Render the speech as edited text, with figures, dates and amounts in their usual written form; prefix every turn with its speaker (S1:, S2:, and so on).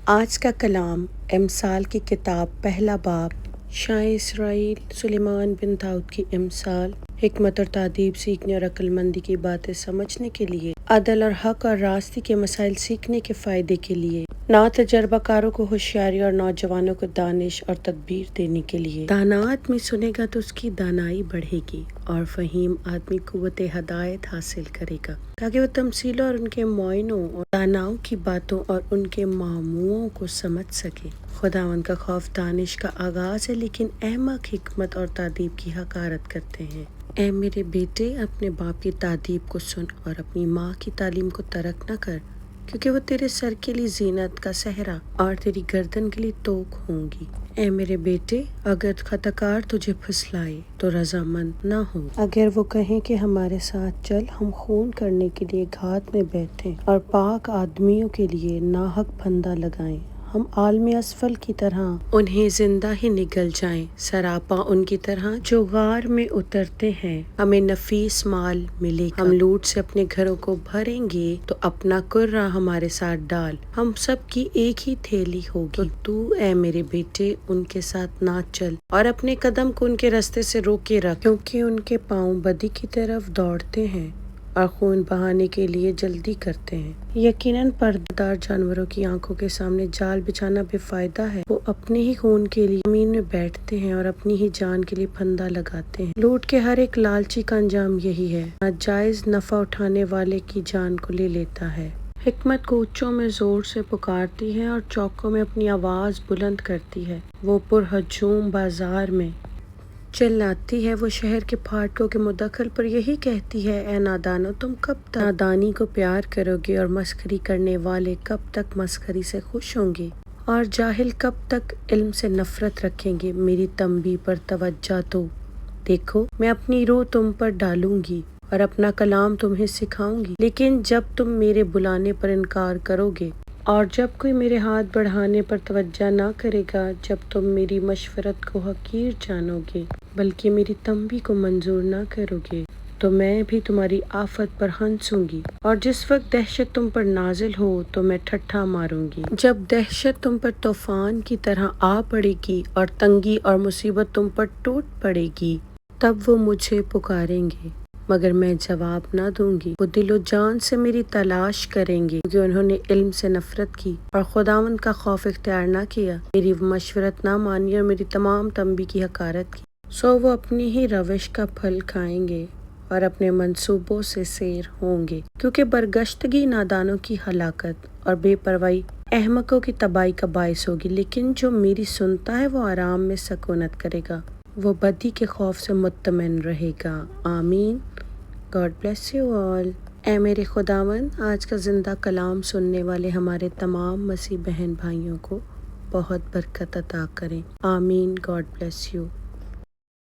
S1: آج کا کلام امثال کی کتاب پہلا باب شاہ اسرائیل سلیمان بن داؤد کی امثال حکمت اور تادیب سیکھنے اور عقل مندی کی باتیں سمجھنے کے لیے، عدل اور حق اور راستی کے مسائل سیکھنے کے فائدے کے لیے، تجربہ کاروں کو ہوشیاری اور نوجوانوں کو دانش اور تدبیر دینے کے لیے۔ دانا آدمی سنے گا تو اس کی دانائی بڑھے گی اور فہیم آدمی قوت ہدایت حاصل کرے گا، تاکہ وہ تمثیلوں اور ان کے معائنوں اور داناؤں کی باتوں اور ان کے معموؤں کو سمجھ سکے۔ خداوند کا خوف دانش کا آغاز ہے، لیکن احمق حکمت اور تادیب کی حقارت کرتے ہیں۔ اے میرے بیٹے، اپنے باپ کی تادیب کو سن اور اپنی ماں کی تعلیم کو ترک نہ کر، کیونکہ وہ تیرے سر کے لیے زینت کا صحرا اور تیری گردن کے لیے توق ہوں گی۔ اے میرے بیٹے، اگر خطا کار تجھے پھسلائے تو رضامند نہ ہو۔ اگر وہ کہیں کہ ہمارے ساتھ چل، ہم خون کرنے کے لیے گھات میں بیٹھیں اور پاک آدمیوں کے لیے ناحق پھندہ لگائیں، ہم عالم اسفل کی طرح انہیں زندہ ہی نگل جائیں، سراپا ان کی طرح جو غار میں اترتے ہیں۔ ہمیں نفیس مال ملے گا، ہم لوٹ سے اپنے گھروں کو بھریں گے، تو اپنا کرہ ہمارے ساتھ ڈال، ہم سب کی ایک ہی تھیلی ہوگی۔ تو اے میرے بیٹے، ان کے ساتھ نہ چل اور اپنے قدم کو ان کے رستے سے روکے رکھ، کیونکہ ان کے پاؤں بدی کی طرف دوڑتے ہیں اور خون بہانے کے لیے جلدی کرتے ہیں۔ یقیناً پردہ دار جانوروں کی آنکھوں کے سامنے جال بچھانا بے فائدہ ہے۔ وہ اپنے ہی خون کے لیے زمین میں بیٹھتے ہیں اور اپنی ہی جان کے لیے پھندہ لگاتے ہیں۔ لوٹ کے ہر ایک لالچی کا انجام یہی ہے، ناجائز نفع اٹھانے والے کی جان کو لے لیتا ہے۔ حکمت کوچوں میں زور سے پکارتی ہے اور چوکوں میں اپنی آواز بلند کرتی ہے۔ وہ پرہجوم بازار میں چلاتی ہے، وہ شہر کے پھاٹکوں کے مدخل پر یہی کہتی ہے، اے نادانو، تم کب تک نادانی کو پیار کرو گے، اور مسخری کرنے والے کب تک مسخری سے خوش ہوں گے، اور جاہل کب تک علم سے نفرت رکھیں گے۔ میری تنبیہ پر توجہ دو، دیکھو میں اپنی روح تم پر ڈالوں گی اور اپنا کلام تمہیں سکھاؤں گی، لیکن جب تم میرے بلانے پر انکار کرو گے اور جب کوئی میرے ہاتھ بڑھانے پر توجہ نہ کرے گا، جب تم میری مشورت کو حقیر جانو گے بلکہ میری تنبیہ کو منظور نہ کرو گے، تو میں بھی تمہاری آفت پر ہنسوں گی، اور جس وقت دہشت تم پر نازل ہو تو میں ٹھٹھا ماروں گی۔ جب دہشت تم پر طوفان کی طرح آ پڑے گی اور تنگی اور مصیبت تم پر ٹوٹ پڑے گی، تب وہ مجھے پکاریں گے مگر میں جواب نہ دوں گی۔ وہ دل و جان سے میری تلاش کریں گے، کیونکہ انہوں نے علم سے نفرت کی اور خداوند کا خوف اختیار نہ کیا، میری مشورت نہ مانی اور میری تمام تنبیہ کی حقارت کی۔ سو وہ اپنی ہی روش کا پھل کھائیں گے اور اپنے منصوبوں سے سیر ہوں گے، کیونکہ برگشتگی نادانوں کی ہلاکت اور بے پروائی احمقوں کی تباہی کا باعث ہوگی، لیکن جو میری سنتا ہے وہ آرام میں سکونت کرے گا، وہ بدی کے خوف سے مطمئن رہے گا۔ آمین۔ God bless you all. اے میرے خداوند، آج کا زندہ کلام سننے والے ہمارے تمام مسیح بہن بھائیوں کو بہت برکت عطا کریں۔ آمین۔ God bless you.